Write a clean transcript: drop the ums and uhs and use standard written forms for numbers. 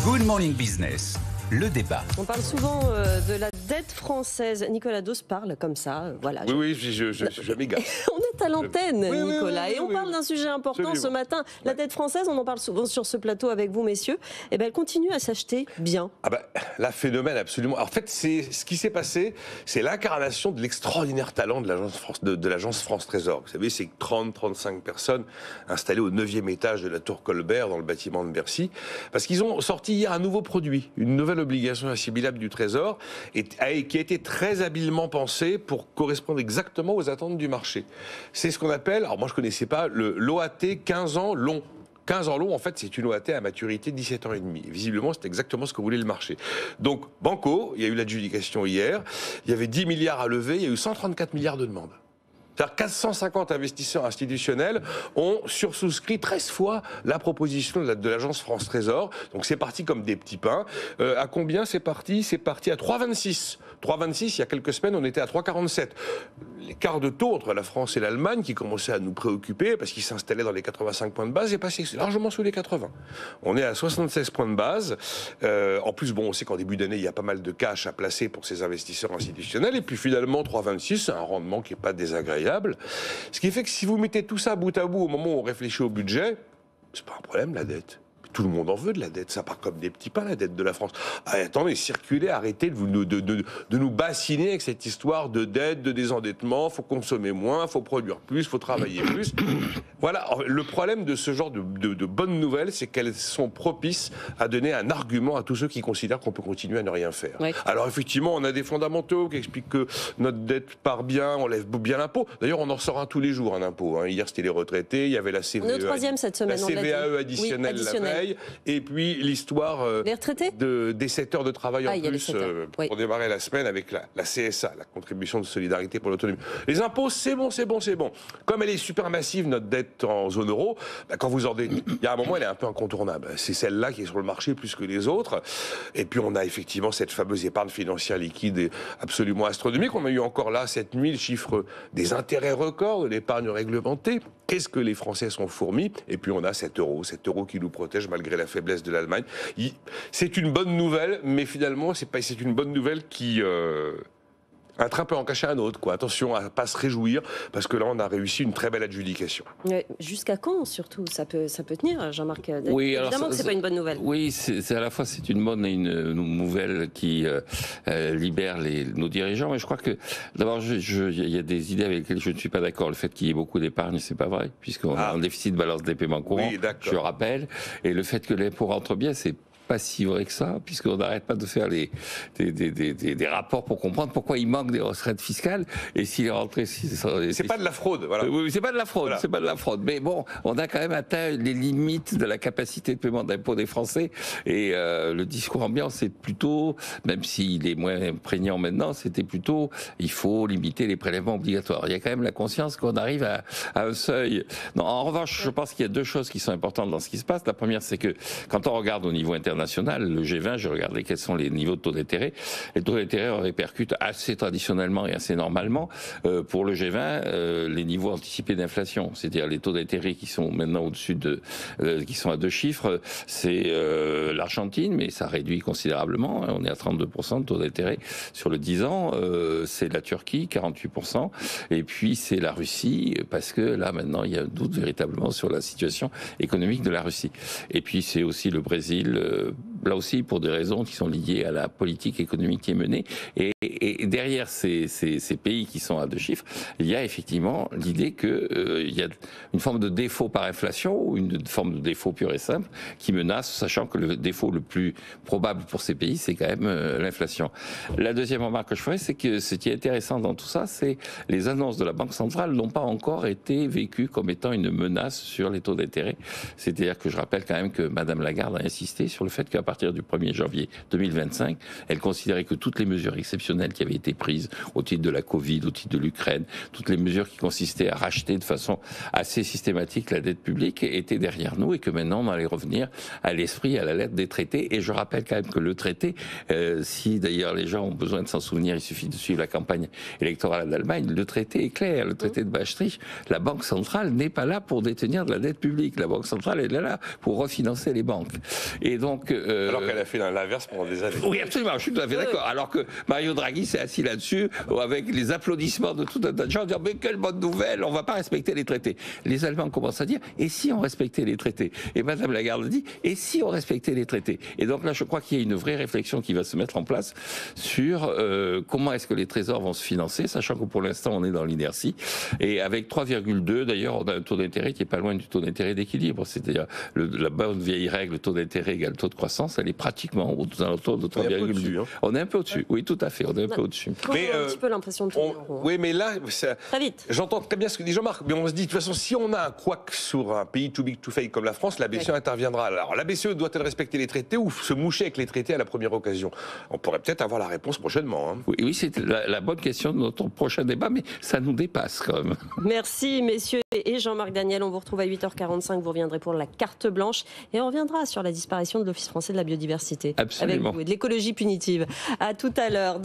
Good Morning Business, le débat. On parle souvent de la dette française. Nicolas Dos parle comme ça, voilà. Oui, je m'égare. On est à l'antenne, Nicolas, et on parle d'un sujet important Absolument. ce matin. La dette française, on en parle souvent sur ce plateau avec vous, messieurs. Eh ben, elle continue à s'acheter bien. Ah bah, là, phénomène absolument. En fait, c'est ce qui s'est passé, c'est l'incarnation de l'extraordinaire talent de l'agence France Trésor. Vous savez, c'est 30-35 personnes installées au 9e étage de la Tour Colbert, dans le bâtiment de Bercy, parce qu'ils ont sorti hier un nouveau produit, une nouvelle obligation assimilable du Trésor, et qui a été très habilement pensée pour correspondre exactement aux attentes du marché. C'est ce qu'on appelle, alors moi je ne connaissais pas, l'OAT 15 ans long. 15 ans long, en fait, c'est une OAT à maturité de 17 ans et demi. Visiblement, c'est exactement ce que voulait le marché. Donc, Banco, il y a eu l'adjudication hier, il y avait 10 milliards à lever, il y a eu 134 milliards de demandes. C'est-à-dire 450 investisseurs institutionnels ont sursouscrit 13 fois la proposition de l'agence France Trésor. Donc c'est parti comme des petits pains. À combien c'est parti ? C'est parti à 3,26. 3,26, il y a quelques semaines, on était à 3,47. L'écart de taux entre la France et l'Allemagne, qui commençait à nous préoccuper, parce qu'il s'installait dans les 85 points de base, est passé largement sous les 80. On est à 76 points de base. En plus, bon, on sait qu'en début d'année, il y a pas mal de cash à placer pour ces investisseurs institutionnels. Et puis finalement, 3,26, c'est un rendement qui n'est pas désagréable. Ce qui fait que si vous mettez tout ça bout à bout au moment où on réfléchit au budget, c'est pas un problème, la dette. Tout le monde en veut de la dette, ça part comme des petits pains, la dette de la France. Ah, attendez, circulez, arrêtez de nous bassiner avec cette histoire de dette, de désendettement, faut consommer moins, faut produire plus, faut travailler plus. Voilà, le problème de ce genre de bonnes nouvelles, c'est qu'elles sont propices à donner un argument à tous ceux qui considèrent qu'on peut continuer à ne rien faire. Oui. Alors effectivement, on a des fondamentaux qui expliquent que notre dette part bien, on lève bien l'impôt. D'ailleurs, on en sort un tous les jours, un impôt. Hein. Hier, c'était les retraités, il y avait la CVAE, on est au troisième cette semaine, la CVAE additionnelle, la veille. Et puis l'histoire des 7 heures de travail en plus pour démarrer la semaine avec la CSA, la contribution de solidarité pour l'autonomie. Les impôts, c'est bon. Comme elle est super massive, notre dette en zone euro, quand vous il y a un moment, elle est un peu incontournable. C'est celle-là qui est sur le marché plus que les autres. Et puis on a effectivement cette fameuse épargne financière liquide absolument astronomique. On a eu encore là cette nuit le chiffre des intérêts records de l'épargne réglementée. Qu'est-ce que les Français sont fourmis? Et puis on a cet euro qui nous protège malgré la faiblesse de l'Allemagne. C'est une bonne nouvelle, mais finalement, c'est une bonne nouvelle qui... un train peut en cacher un autre, quoi. Attention à ne pas se réjouir, parce que là, on a réussi une très belle adjudication. Jusqu'à quand, surtout, ça peut tenir, Jean-Marc? Oui, évidemment que ce n'est pas une bonne nouvelle. Oui, c'est à la fois c'est une bonne et une nouvelle qui libère nos dirigeants. Mais je crois que, d'abord, il y a des idées avec lesquelles je ne suis pas d'accord. Le fait qu'il y ait beaucoup d'épargne, c'est pas vrai, puisqu'on a un déficit de balance des paiements courants, je rappelle. Et le fait que l'impôt rentre bien, c'est pas si vrai que ça, puisqu'on n'arrête pas de faire des rapports pour comprendre pourquoi il manque des recettes fiscales, et s'il est rentré... C'est pas de la fraude, voilà. Oui, c'est pas de la fraude, voilà. C'est pas de la fraude. Mais bon, on a quand même atteint les limites de la capacité de paiement d'impôts des Français, et le discours ambiant, c'est plutôt, même s'il est moins prégnant maintenant, c'était plutôt, il faut limiter les prélèvements obligatoires. Il y a quand même la conscience qu'on arrive à un seuil. Non, en revanche, je pense qu'il y a deux choses qui sont importantes dans ce qui se passe. La première, c'est que quand on regarde au niveau international, le G20, je regardais quels sont les niveaux de taux d'intérêt. Les taux d'intérêt répercutent assez traditionnellement et assez normalement pour le G20 les niveaux anticipés d'inflation, c'est-à-dire les taux d'intérêt qui sont maintenant au-dessus qui sont à 2 chiffres, c'est l'Argentine, mais ça réduit considérablement. On est à 32% de taux d'intérêt sur le 10 ans. C'est la Turquie, 48%, et puis c'est la Russie, parce que là maintenant il y a un doute véritablement sur la situation économique de la Russie. Et puis c'est aussi le Brésil. Là aussi pour des raisons qui sont liées à la politique économique qui est menée. Et derrière ces pays qui sont à 2 chiffres, il y a effectivement l'idée qu'il y a une forme de défaut par inflation ou une forme de défaut pur et simple qui menace, sachant que le défaut le plus probable pour ces pays, c'est quand même l'inflation. La deuxième remarque que je ferai, c'est que ce qui est intéressant dans tout ça, c'est les annonces de la Banque centrale n'ont pas encore été vécues comme étant une menace sur les taux d'intérêt. C'est-à-dire que je rappelle quand même que Madame Lagarde a insisté sur le fait qu'à partir du 1er janvier 2025, elle considérait que toutes les mesures exceptionnelles qui avaient été prises au titre de la Covid, au titre de l'Ukraine, toutes les mesures qui consistaient à racheter de façon assez systématique la dette publique étaient derrière nous et que maintenant on allait revenir à l'esprit, à la lettre des traités. Et je rappelle quand même que le traité, si d'ailleurs les gens ont besoin de s'en souvenir, il suffit de suivre la campagne électorale d'Allemagne, le traité est clair, le traité de Maastricht, la Banque centrale n'est pas là pour détenir de la dette publique, la Banque centrale est là pour refinancer les banques. Et donc Alors qu'elle a fait l'inverse pendant des années. Oui, absolument, je suis tout à fait d'accord. Alors que Mario Draghi s'est assis là-dessus, avec les applaudissements de tout un tas de gens, en disant mais quelle bonne nouvelle, on ne va pas respecter les traités. Les Allemands commencent à dire et si on respectait les traités? Et Madame Lagarde dit et si on respectait les traités? Et donc là, je crois qu'il y a une vraie réflexion qui va se mettre en place sur comment est-ce que les trésors vont se financer, sachant que pour l'instant, on est dans l'inertie. Et avec 3,2, d'ailleurs, on a un taux d'intérêt qui est pas loin du taux d'intérêt d'équilibre. C'est-à-dire la bonne vieille règle, taux d'intérêt égale taux de croissance, elle est pratiquement aux alentours de 3,2. On est un peu au-dessus. Oui, tout à fait. On est un peu au-dessus. Mais un petit peu l'impression de tourner en rond. Oui, mais là, Très vite. J'entends très bien ce que dit Jean-Marc, mais on se dit de toute façon, si on a un couac sur un pays too big to fail comme la France, la BCE interviendra. Alors, la BCE doit-elle respecter les traités ou se moucher avec les traités à la première occasion? On pourrait peut-être avoir la réponse prochainement. Hein. Oui, c'est la bonne question de notre prochain débat, mais ça nous dépasse quand même. Merci, messieurs. Et Jean-Marc Daniel, on vous retrouve à 8h45. Vous reviendrez pour la carte blanche. Et on reviendra sur la disparition de l'Office français de la biodiversité. Absolument. Avec vous et de l'écologie punitive. À tout à l'heure.